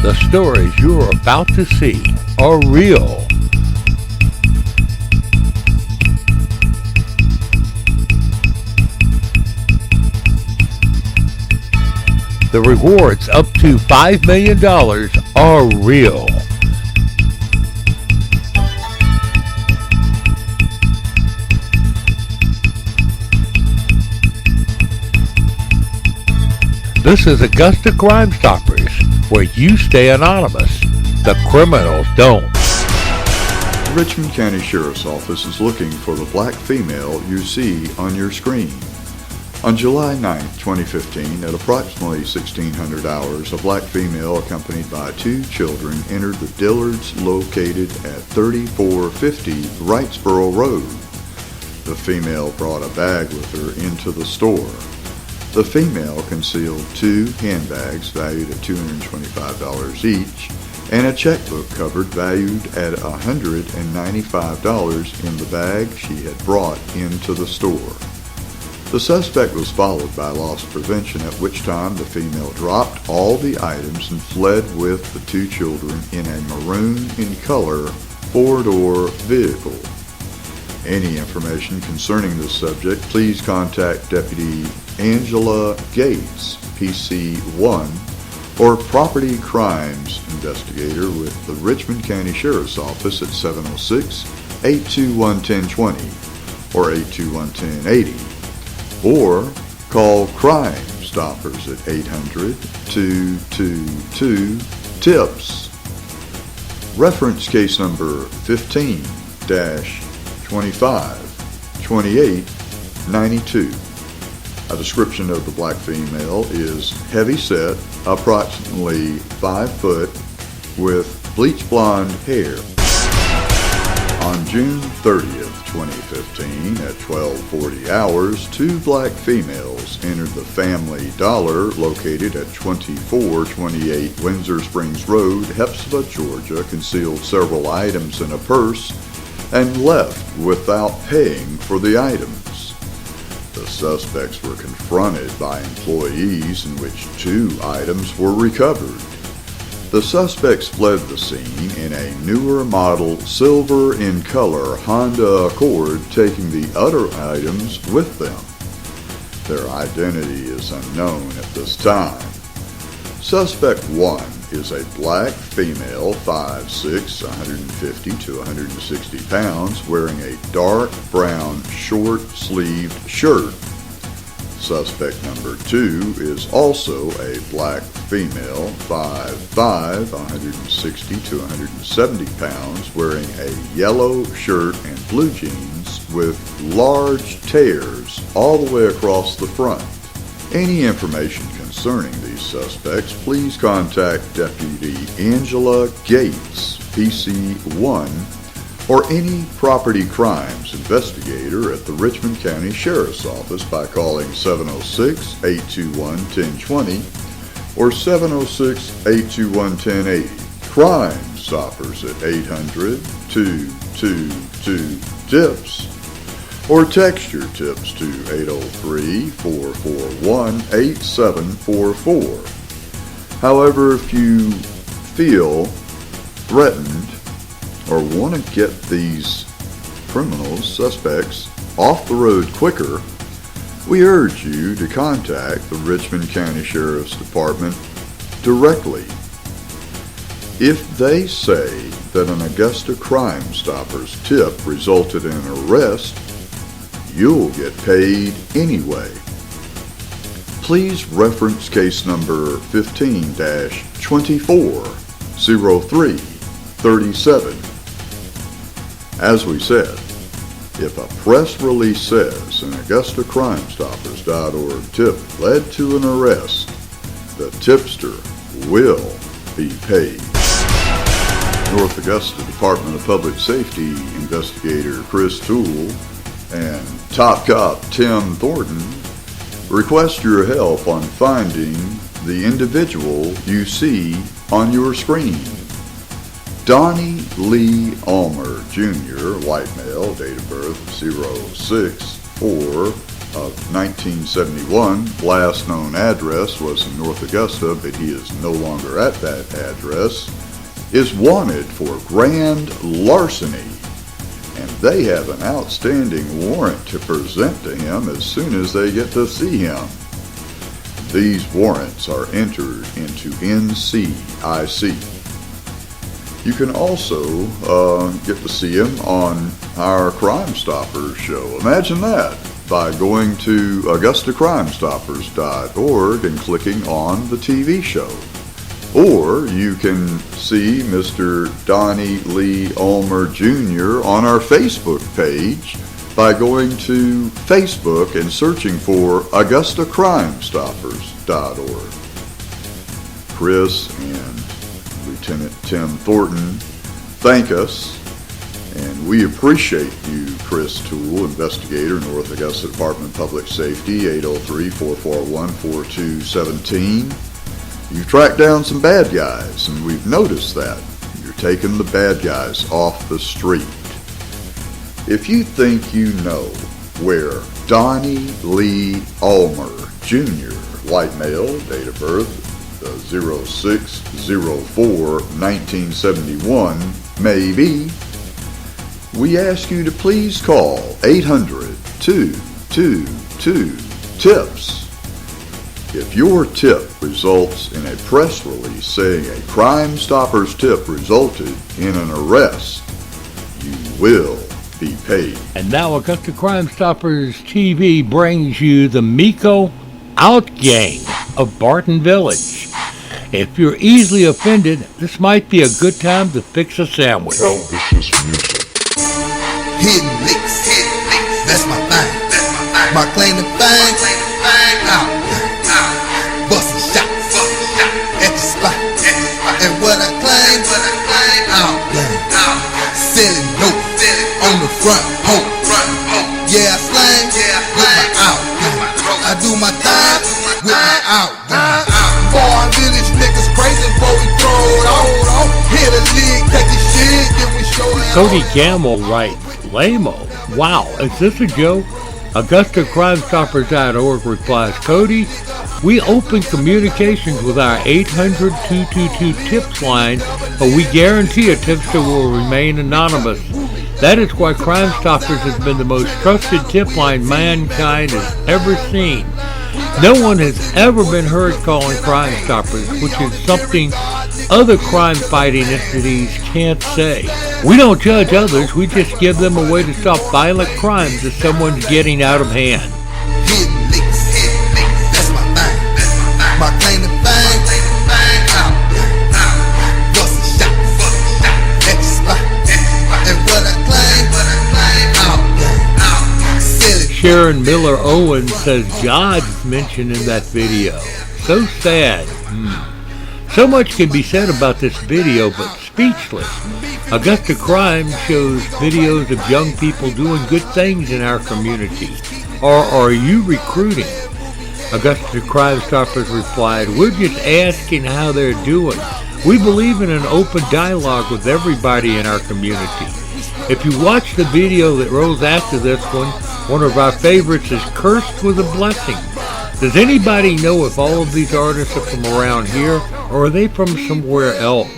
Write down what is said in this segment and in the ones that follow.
The stories you're about to see are real. The rewards up to $5 million are real. This is Augusta Crime Stoppers, where you stay anonymous. The criminals don't. The Richmond County Sheriff's Office is looking for the black female you see on your screen. On July 9, 2015, at approximately 1600 hours, a black female accompanied by two children entered the Dillards located at 3450 Wrightsboro Road. The female brought a bag with her into the store. The female concealed two handbags valued at $225 each and a checkbook covered valued at $195 in the bag she had brought into the store. The suspect was followed by loss prevention, at which time the female dropped all the items and fled with the two children in a maroon in color four-door vehicle. Any information concerning this subject, please contact Deputy Angela Gates, PC1, or Property Crimes Investigator with the Richmond County Sheriff's Office at 706-821-1020 or 821-1080, or call Crime Stoppers at 800-222-TIPS. Reference case number 15-25-28-92. A description of the black female is heavy set, approximately 5 foot, with bleach blonde hair. On June 30th, 2015, at 12:40 hours, two black females entered the Family Dollar located at 2428 Windsor Springs Road, Hepzibah, Georgia, concealed several items in a purse, and left without paying for the items. The suspects were confronted by employees, in which two items were recovered. The suspects fled the scene in a newer model silver in color Honda Accord, taking the other items with them. Their identity is unknown at this time. Suspect 1 is a black female, 5'6", 150 to 160 pounds, wearing a dark brown short-sleeved shirt. Suspect number 2 is also a black female, 5'5", 160 to 170 pounds, wearing a yellow shirt and blue jeans with large tears all the way across the front. Any information concerning these suspects, please contact Deputy Angela Gates, PC1, or any property crimes investigator at the Richmond County Sheriff's Office by calling 706-821-1020 or 706-821-1080. Crime Stoppers at 800-222-TIPS. Or text your tips to 803-441-8744. However, if you feel threatened or want to get these suspects off the road quicker, we urge you to contact the Richmond County Sheriff's Department directly. If they say that an Augusta Crime Stoppers tip resulted in an arrest, you'll get paid anyway. Please reference case number 15-240337. As we said, if a press release says an AugustaCrimeStoppers.org tip led to an arrest, the tipster will be paid. North Augusta Department of Public Safety Investigator Chris Toole and Top Cop Tim Thornton request your help on finding the individual you see on your screen. Donnie Lee Ulmer Jr., white male, date of birth 06/4 of 1971. Last known address was in North Augusta, but he is no longer at that address, is wanted for grand larceny, and they have an outstanding warrant to present to him as soon as they get to see him. These warrants are entered into NCIC. You can also get to see him on our Crime Stoppers show. Imagine that, by going to AugustaCrimeStoppers.org and clicking on the TV show. Or you can see Mr. Donnie Lee Ulmer Jr. on our Facebook page by going to Facebook and searching for AugustaCrimeStoppers.org. Chris and Lieutenant Tim Thornton thank us, and we appreciate you, Chris Toole, investigator, North Augusta Department of Public Safety, 803-441-4217. You've tracked down some bad guys, and we've noticed that. You're taking the bad guys off the street. If you think you know where Donnie Lee Ulmer Jr., white male, date of birth 06/04/1971, may be, we ask you to please call 800-222-TIPS. If your tip results in a press release saying a Crime Stoppers tip resulted in an arrest, you will be paid. And now Augusta Crime Stoppers TV brings you the Miko Out Gang of Barton Village. If you're easily offended, this might be a good time to fix a sandwich. Hell, this is music. Hidden licks, that's my thing. My claim to fame, out, bustin' shots at the spot. And what I claim, out, selling dope on the front hoe. Yeah, I slang with my out. I do my thing with my out. Boy, village niggas crazy before we throw it on. Hit a lick, take the shit, then we show it. Cody Gamble writes, Lame-o. Wow, is this a joke? AugustaCrimeStoppers.org replies, Cody, we open communications with our 800-222-TIPS line, but we guarantee a tipster will remain anonymous. That is why Crime Stoppers has been the most trusted tip line mankind has ever seen. No one has ever been heard calling Crime Stoppers, which is something other crime-fighting entities can't say. We don't judge others, we just give them a way to stop violent crimes if someone's getting out of hand. Hidden licks, that's my thing. My claim to fame, out, bustin' shots at the spot. And what I claim, out, selling. Sharon Miller Owens says God's mentioned in that video. So sad. So much can be said about this video, but speechless. Augusta Crime shows videos of young people doing good things in our community. Or are you recruiting? Augusta Crime Stoppers replied, we're just asking how they're doing. We believe in an open dialogue with everybody in our community. If you watch the video that rolls after this one of our favorites is Cursed with a Blessing. Does anybody know if all of these artists are from around here, or are they from somewhere else?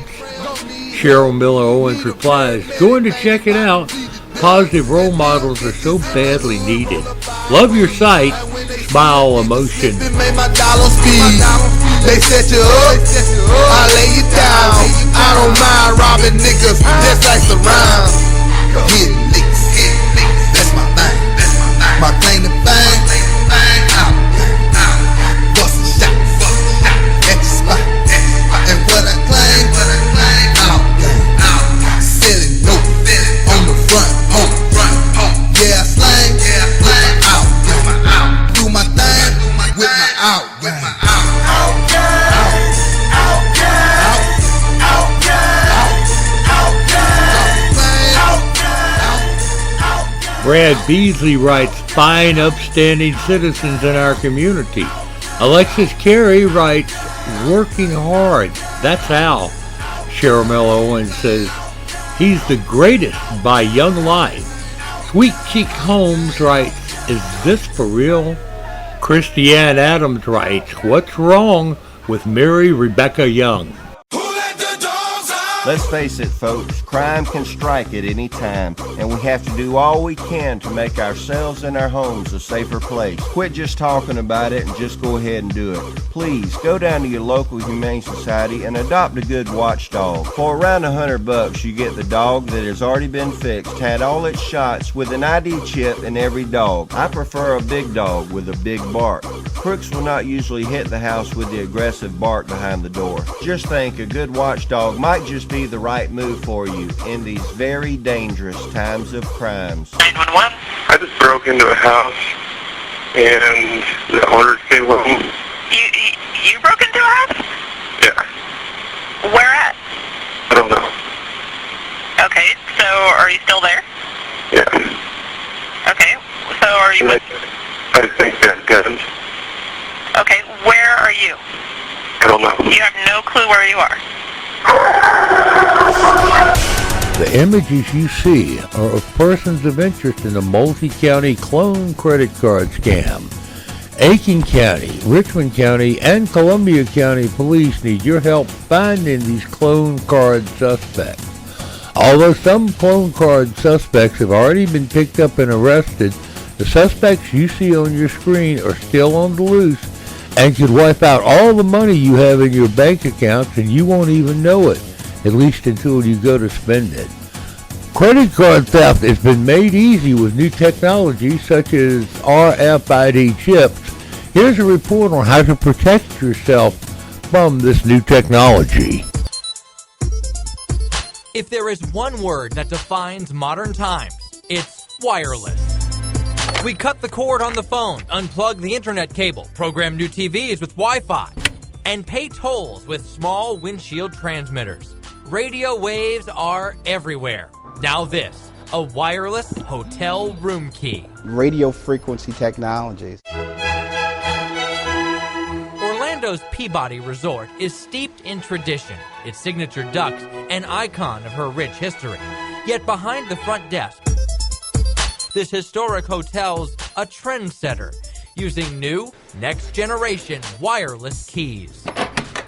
Cheryl Miller Owens replies, going to check it out. Positive role models are so badly needed. Love your site. Smile emotion. Make my dollars speed. They set you up, I lay you down. I don't mind robbing niggas, just like the rhyme. Hidden licks, that's my thing. My claim to fame, out, bustin' shots at the spot. And what I claim, out, selling dope on the front hoe. Yeah, I slang with my out. Do my thing with my out. Brad Beasley writes, fine, upstanding citizens in our community. Alexis Carey writes, working hard. That's how. Cheryl Mel Owens says, he's the greatest by young life. Sweet Cheek Holmes writes, Is this for real? Christiane Adams writes, what's wrong with Mary Rebecca Young? Let's face it, folks, crime can strike at any time, and we have to do all we can to make ourselves and our homes a safer place. Quit just talking about it and just go ahead and do it. Please, go down to your local humane society and adopt a good watchdog. For around $100, you get the dog that has already been fixed, had all its shots, with an ID chip in every dog. I prefer a big dog with a big bark. Crooks will not usually hit the house with the aggressive bark behind the door. Just think, a good watchdog might just be the right move for you in these very dangerous times of crimes. 911? I just broke into a house and the owner came home. You broke into a house? Yeah. Where at? I don't know. Okay, so are you still there? Yeah. Okay, so are you with... I think that guns. Okay, where are you? I don't know. You have no clue where you are. The images you see are of persons of interest in a multi-county clone credit card scam. Aiken County, Richmond County, and Columbia County police need your help finding these clone card suspects. Although some clone card suspects have already been picked up and arrested, the suspects you see on your screen are still on the loose and could wipe out all the money you have in your bank accounts and you won't even know it, at least until you go to spend it. Credit card theft has been made easy with new technology such as RFID chips. Here's a report on how to protect yourself from this new technology. If there is one word that defines modern times, it's wireless. We cut the cord on the phone, unplug the internet cable, program new TVs with Wi-Fi, and pay tolls with small windshield transmitters. Radio waves are everywhere. Now this, a wireless hotel room key. Radio frequency technologies. Orlando's Peabody Resort is steeped in tradition, its signature ducks an icon of her rich history. Yet behind the front desk, this historic hotel's a trendsetter, using new, next-generation wireless keys.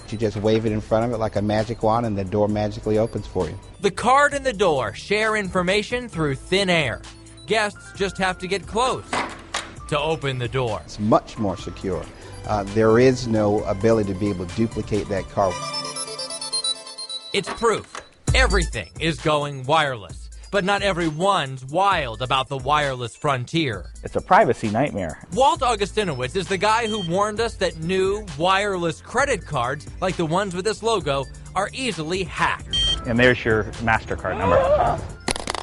You just wave it in front of it like a magic wand and the door magically opens for you. The card and the door share information through thin air. Guests just have to get close to open the door. It's much more secure. There is no ability to be able to duplicate that card. It's proof. Everything is going wireless. But not everyone's wild about the wireless frontier. It's a privacy nightmare. Walt Augustinowitz is the guy who warned us that new wireless credit cards, like the ones with this logo, are easily hacked. And there's your MasterCard number.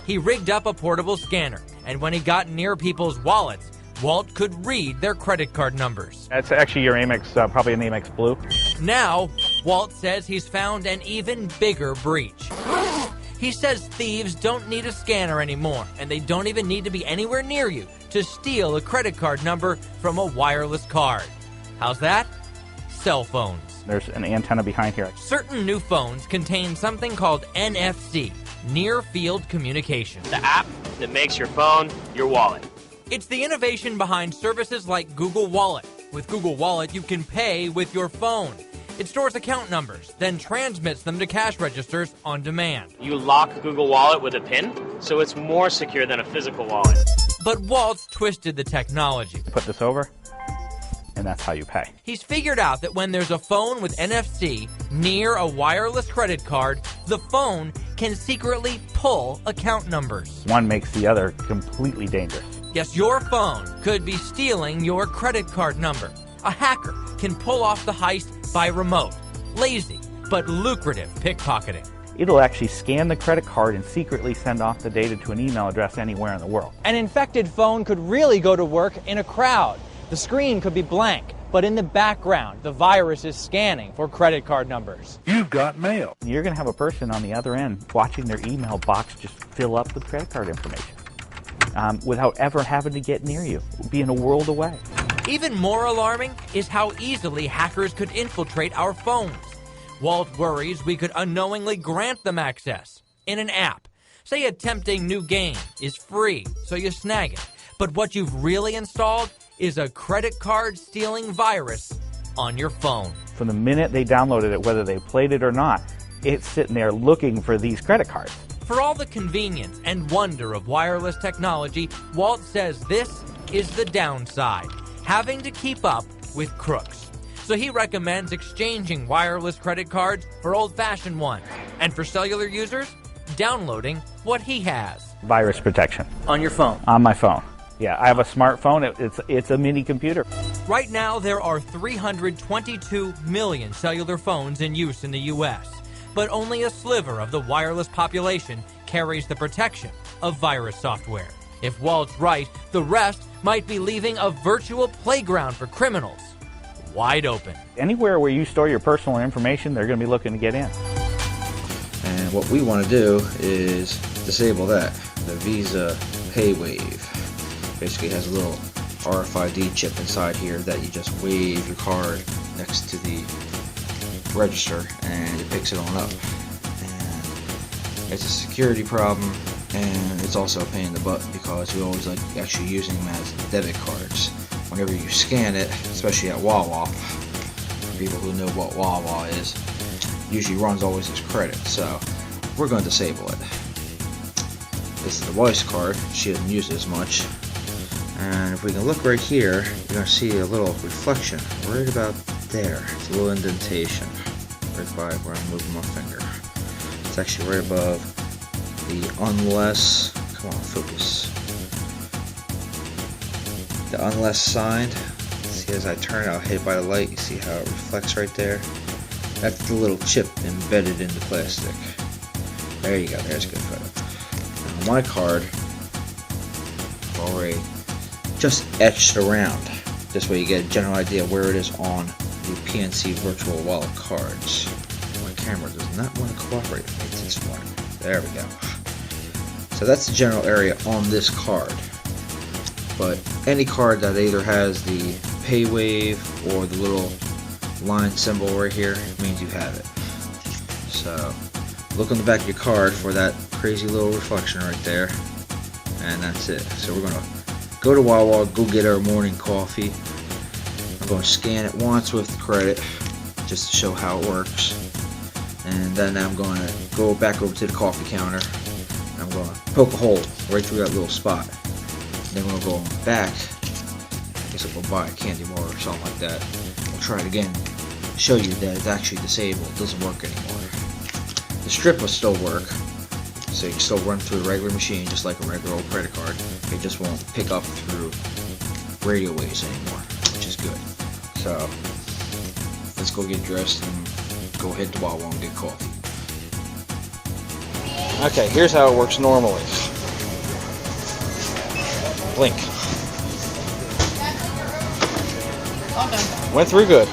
He rigged up a portable scanner, and when he got near people's wallets, Walt could read their credit card numbers. That's actually your Amex, probably an Amex Blue. Now, Walt says he's found an even bigger breach. He says thieves don't need a scanner anymore, and they don't even need to be anywhere near you to steal a credit card number from a wireless card. How's that? Cell phones. There's an antenna behind here. Certain new phones contain something called NFC, Near Field Communication. The app that makes your phone your wallet. It's the innovation behind services like Google Wallet. With Google Wallet, you can pay with your phone. It stores account numbers, then transmits them to cash registers on demand. You lock Google Wallet with a PIN, so it's more secure than a physical wallet. But Walt's twisted the technology. Put this over, and that's how you pay. He's figured out that when there's a phone with NFC near a wireless credit card, the phone can secretly pull account numbers. One makes the other completely dangerous. Yes, your phone could be stealing your credit card number. A hacker can pull off the heist by remote. Lazy, but lucrative pickpocketing. It'll actually scan the credit card and secretly send off the data to an email address anywhere in the world. An infected phone could really go to work in a crowd. The screen could be blank, but in the background, the virus is scanning for credit card numbers. You've got mail. You're going to have a person on the other end watching their email box just fill up with credit card information without ever having to get near you, being a world away. Even more alarming is how easily hackers could infiltrate our phones. Walt worries we could unknowingly grant them access in an app. Say a tempting new game is free, so you snag it. But what you've really installed is a credit card stealing virus on your phone. From the minute they downloaded it, whether they played it or not, it's sitting there looking for these credit cards. For all the convenience and wonder of wireless technology, Walt says this is the downside, having to keep up with crooks. So he recommends exchanging wireless credit cards for old-fashioned ones. And for cellular users, downloading what he has. Virus protection. On your phone? On my phone. Yeah, I have a smartphone. It's a mini computer. Right now, there are 322 million cellular phones in use in the U.S., but only a sliver of the wireless population carries the protection of virus software. If Walt's right, the rest might be leaving a virtual playground for criminals wide open. Anywhere where you store your personal information, they're going to be looking to get in. And what we want to do is disable that, the Visa PayWave. Basically has a little RFID chip inside here that you just wave your card next to the register and it picks it on up. And it's a security problem, and it's also a pain in the butt because we always like actually using them as debit cards. Whenever you scan it, especially at Wawa, for people who know what Wawa is, usually runs always as credit, so we're going to disable it. This is the wife's card. She doesn't use it as much. And if we can look right here, you're going to see a little reflection right about there. It's a little indentation right by where I'm moving my finger. It's actually right above the unless, come on, focus. The unless sign. See, as I turn it, I'll hit it by the light. You see how it reflects right there? That's the little chip embedded in the plastic. There you go, there's a good photo. Now my card, I've already just etched around. This way you get a general idea where it is on the PNC virtual wallet cards. My camera does not want to cooperate with me this morning. There we go. So that's the general area on this card. But any card that either has the PayWave or the little line symbol right here means you have it. So look on the back of your card for that crazy little reflection right there, and that's it. So we're gonna go to Wawa, go get our morning coffee. I'm going to scan it once with the credit just to show how it works, and then I'm going to go back over to the coffee counter and I'm going to poke a hole right through that little spot. Then we'll go back. I guess I'll go buy a candy bar or something like that. We'll try it again, show you that it's actually disabled. It doesn't work anymore. The strip will still work, so you can still run through a regular machine just like a regular old credit card. It just won't pick up through radio waves anymore, which is good. So let's go get dressed and go head to Wawa and get coffee. Okay, here's how it works normally. Blink. Went through good.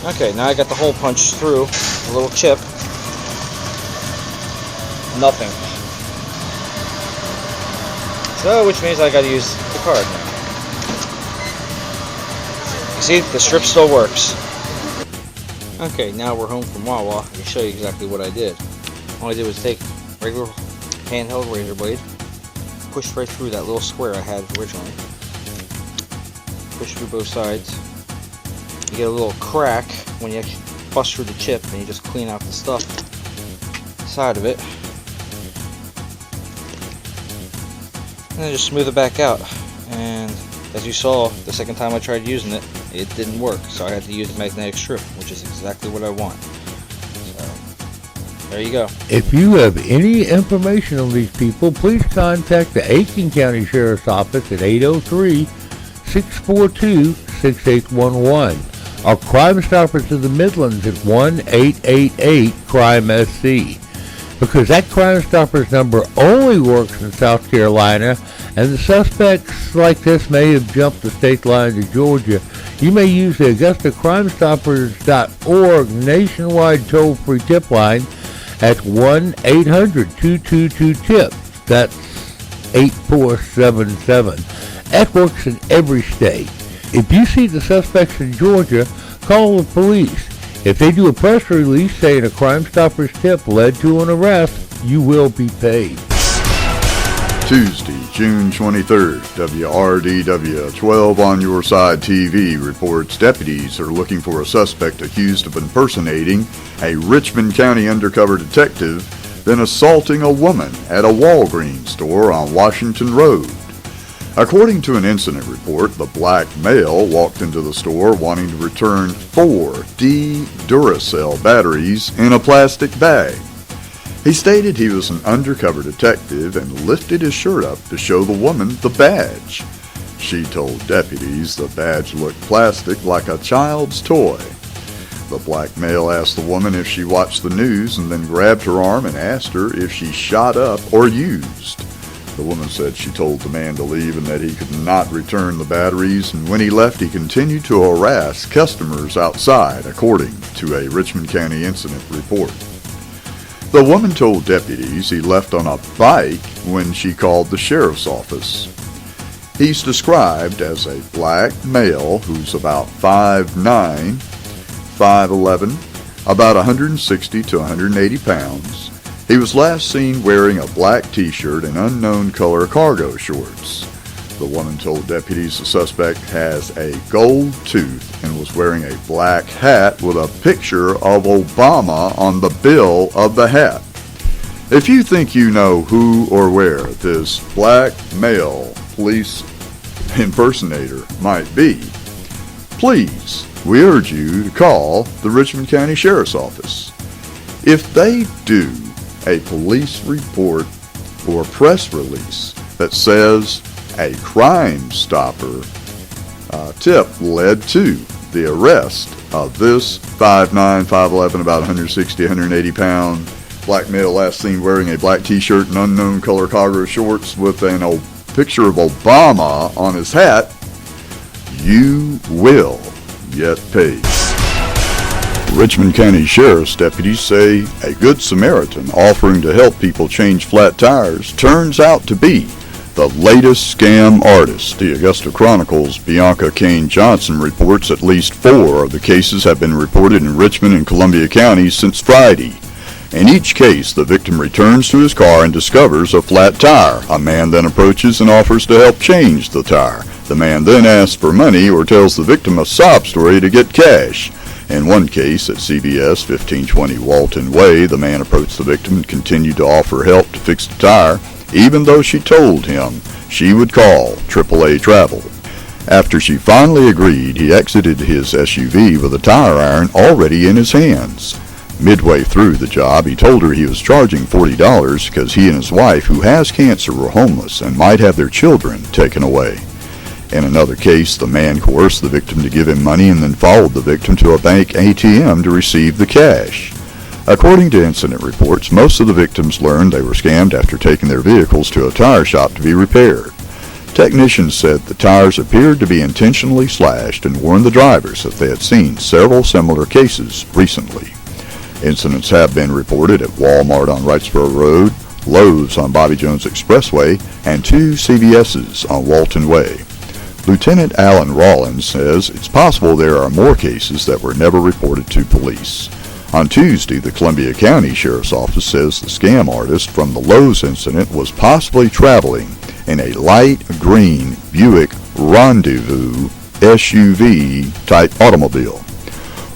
Okay, now I got the hole punched through a little chip. Nothing. So, which means I gotta use the card now. You see, the strip still works. Okay, now we're home from Wawa. I can show you exactly what I did. All I did was take regular handheld razor blade, push right through that little square I had originally. Push through both sides. You get a little crack when you actually bust through the chip, and you just clean out the stuff inside of it. And then just smooth it back out. And as you saw, the second time I tried using it, it didn't work. So I had to use the magnetic strip, which is exactly what I want. So, there you go. If you have any information on these people, please contact the Aiken County Sheriff's Office at 803-642-6811. Or Crime Stoppers of the Midlands at 1-888-CRIME-SC. Because that Crime Stoppers number only works in South Carolina, and the suspects like this may have jumped the state line to Georgia, you may use the AugustaCrimeStoppers.org nationwide toll-free tip line at 1-800-222-TIP. That's 8477. That works in every state. If you see the suspects in Georgia, call the police. If they do a press release saying a Crime Stoppers tip led to an arrest, you will be paid. Tuesday, June 23rd, WRDW 12 on Your Side TV reports deputies are looking for a suspect accused of impersonating a Richmond County undercover detective, then assaulting a woman at a Walgreens store on Washington Road. According to an incident report, the black male walked into the store wanting to return 4 D-Duracell batteries in a plastic bag. He stated he was an undercover detective and lifted his shirt up to show the woman the badge. She told deputies the badge looked plastic like a child's toy. The black male asked the woman if she watched the news and then grabbed her arm and asked her if she shot up or used. The woman said she told the man to leave and that he could not return the batteries, and when he left he continued to harass customers outside, according to a Richmond County incident report. The woman told deputies he left on a bike when she called the sheriff's office. He's described as a black male who's about 5'9", 5'11", about 160 to 180 pounds. He was last seen wearing a black t-shirt and unknown color cargo shorts. The woman told deputies the suspect has a gold tooth and was wearing a black hat with a picture of Obama on the bill of the hat. If you think you know who or where this black male police impersonator might be, please, we urge you to call the Richmond County Sheriff's Office. If they do a police report or press release that says a Crime Stopper tip led to the arrest of this 5'9", 5'11", about 160, 180 pound black male last seen wearing a black t-shirt and unknown color cargo shorts with a picture of Obama on his hat, you will get paid. Richmond County Sheriff's deputies say a Good Samaritan offering to help people change flat tires turns out to be the latest scam artist. The Augusta Chronicle's Bianca Kane Johnson reports at least 4 of the cases have been reported in Richmond and Columbia counties since Friday. In each case, the victim returns to his car and discovers a flat tire. A man then approaches and offers to help change the tire. The man then asks for money or tells the victim a sob story to get cash. In one case, at CBS 1520 Walton Way, the man approached the victim and continued to offer help to fix the tire, even though she told him she would call AAA Travel. After she finally agreed, he exited his SUV with a tire iron already in his hands. Midway through the job, he told her he was charging $40 because he and his wife, who has cancer, were homeless and might have their children taken away. In another case, the man coerced the victim to give him money and then followed the victim to a bank ATM to receive the cash. According to incident reports, most of the victims learned they were scammed after taking their vehicles to a tire shop to be repaired. Technicians said the tires appeared to be intentionally slashed and warned the drivers that they had seen several similar cases recently. Incidents have been reported at Walmart on Wrightsboro Road, Lowe's on Bobby Jones Expressway, and 2 CVS's on Walton Way. Lieutenant Alan Rollins says it's possible there are more cases that were never reported to police. On Tuesday, the Columbia County Sheriff's Office says the scam artist from the Lowe's incident was possibly traveling in a light green Buick Rendezvous SUV-type automobile.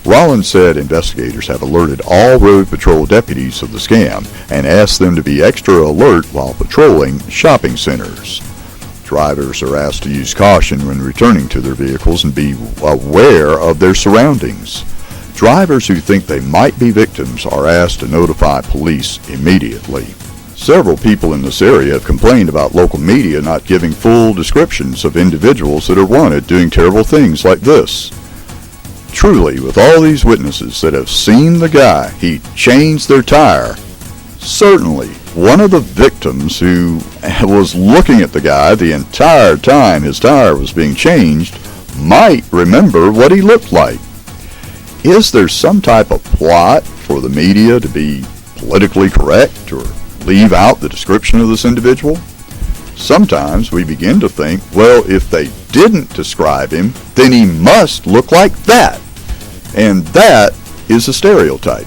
Rollins said investigators have alerted all road patrol deputies of the scam and asked them to be extra alert while patrolling shopping centers. Drivers are asked to use caution when returning to their vehicles and be aware of their surroundings. Drivers who think they might be victims are asked to notify police immediately. Several people in this area have complained about local media not giving full descriptions of individuals that are wanted doing terrible things like this. Truly, with all these witnesses that have seen the guy, he changed their tire, certainly one of the victims who was looking at the guy the entire time his tire was being changed might remember what he looked like. Is there some type of plot for the media to be politically correct or leave out the description of this individual? Sometimes we begin to think, well, if they didn't describe him, then he must look like that. And that is a stereotype.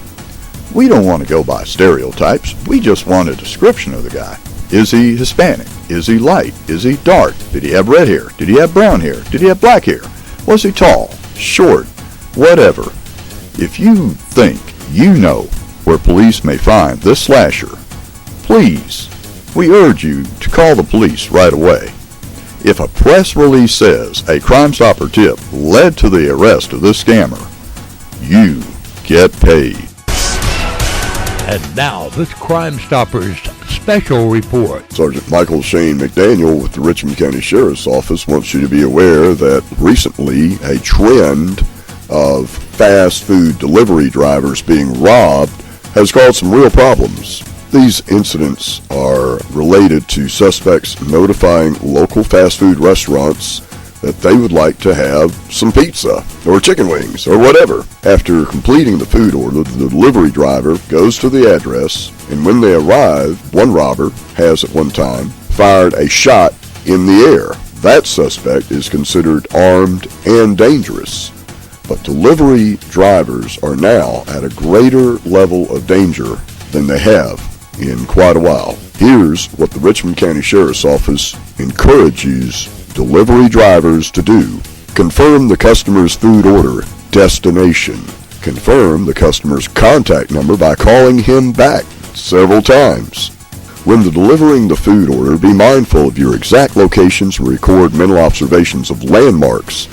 We don't want to go by stereotypes. We just want a description of the guy. Is he Hispanic? Is he light? Is he dark? Did he have red hair? Did he have brown hair? Did he have black hair? Was he tall? Short? Whatever. If you think you know where police may find this slasher, please, we urge you to call the police right away. If a press release says a Crime Stopper tip led to the arrest of this scammer, you get paid. And now, this Crime Stoppers special report. Sergeant Michael Shane McDaniel with the Richmond County Sheriff's Office wants you to be aware that recently a trend of fast food delivery drivers being robbed has caused some real problems. These incidents are related to suspects notifying local fast food restaurants that they would like to have some pizza or chicken wings or whatever. After completing the food order, the delivery driver goes to the address, and when they arrive, one robber has at one time fired a shot in the air. That suspect is considered armed and dangerous. But delivery drivers are now at a greater level of danger than they have in quite a while. Here's what the Richmond County Sheriff's Office encourages delivery drivers to do. Confirm the customer's food order destination. Confirm the customer's contact number by calling him back several times. When delivering the food order, be mindful of your exact locations and record mental observations of landmarks.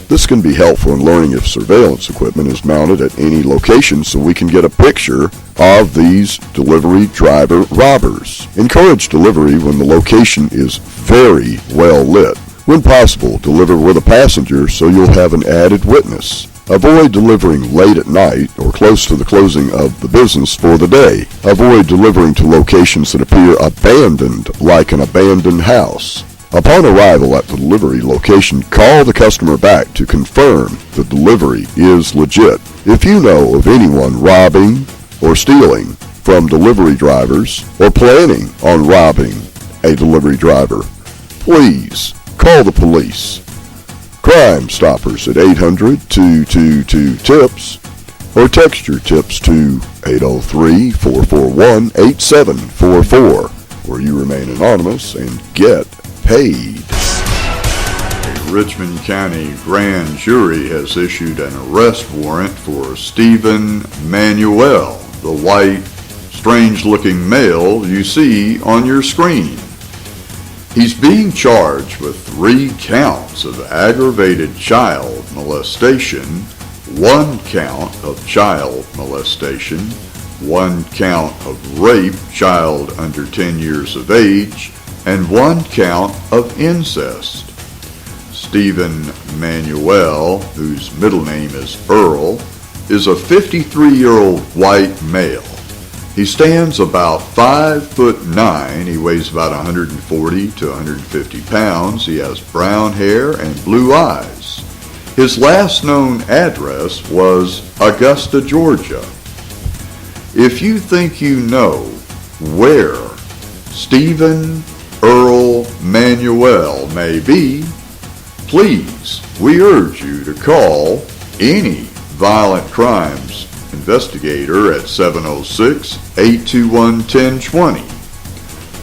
This can be helpful in learning if surveillance equipment is mounted at any location so we can get a picture of these delivery driver robbers. Encourage delivery when the location is very well lit. When possible, deliver with a passenger so you'll have an added witness. Avoid delivering late at night or close to the closing of the business for the day. Avoid delivering to locations that appear abandoned, like an abandoned house. Upon arrival at the delivery location, call the customer back to confirm the delivery is legit. If you know of anyone robbing or stealing from delivery drivers or planning on robbing a delivery driver, please call the police. Crime Stoppers at 800-222-TIPS or text your tips to 803-441-8744, where you remain anonymous and get paid. A Richmond County grand jury has issued an arrest warrant for Stephen Manuel, the white, strange-looking male you see on your screen. He's being charged with 3 counts of aggravated child molestation, 1 count of child molestation, 1 count of rape, child under 10 years of age, and 1 count of incest. Stephen Manuel, whose middle name is Earl, is a 53-year-old white male. He stands about 5'9". He weighs about 140 to 150 pounds. He has brown hair and blue eyes. His last known address was Augusta, Georgia. If you think you know where Stephen Earl Manuel may be, please, we urge you to call any violent crimes investigator at 706-821-1020.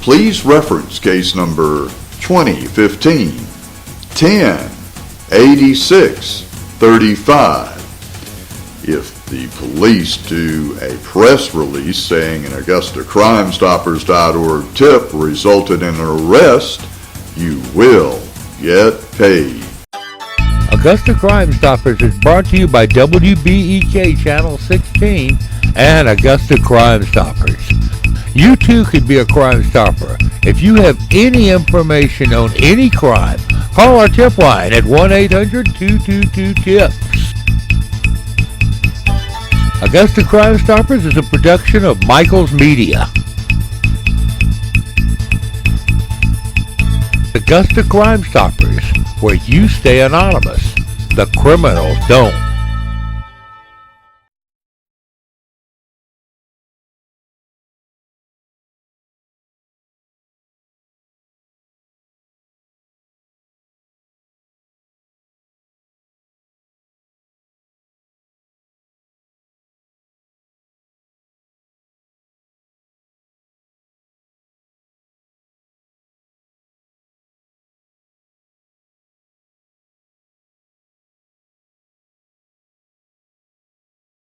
Please reference case number 2015-10-86-35. If the police do a press release saying an AugustaCrimeStoppers.org tip resulted in an arrest, you will get paid. Augusta Crime Stoppers is brought to you by WBEK Channel 16 and Augusta Crime Stoppers. You too could be a Crime Stopper. If you have any information on any crime, call our tip line at 1-800-222-TIPS. Augusta Crime Stoppers is a production of Michael's Media. Augusta Crime Stoppers, where you stay anonymous. The criminals don't.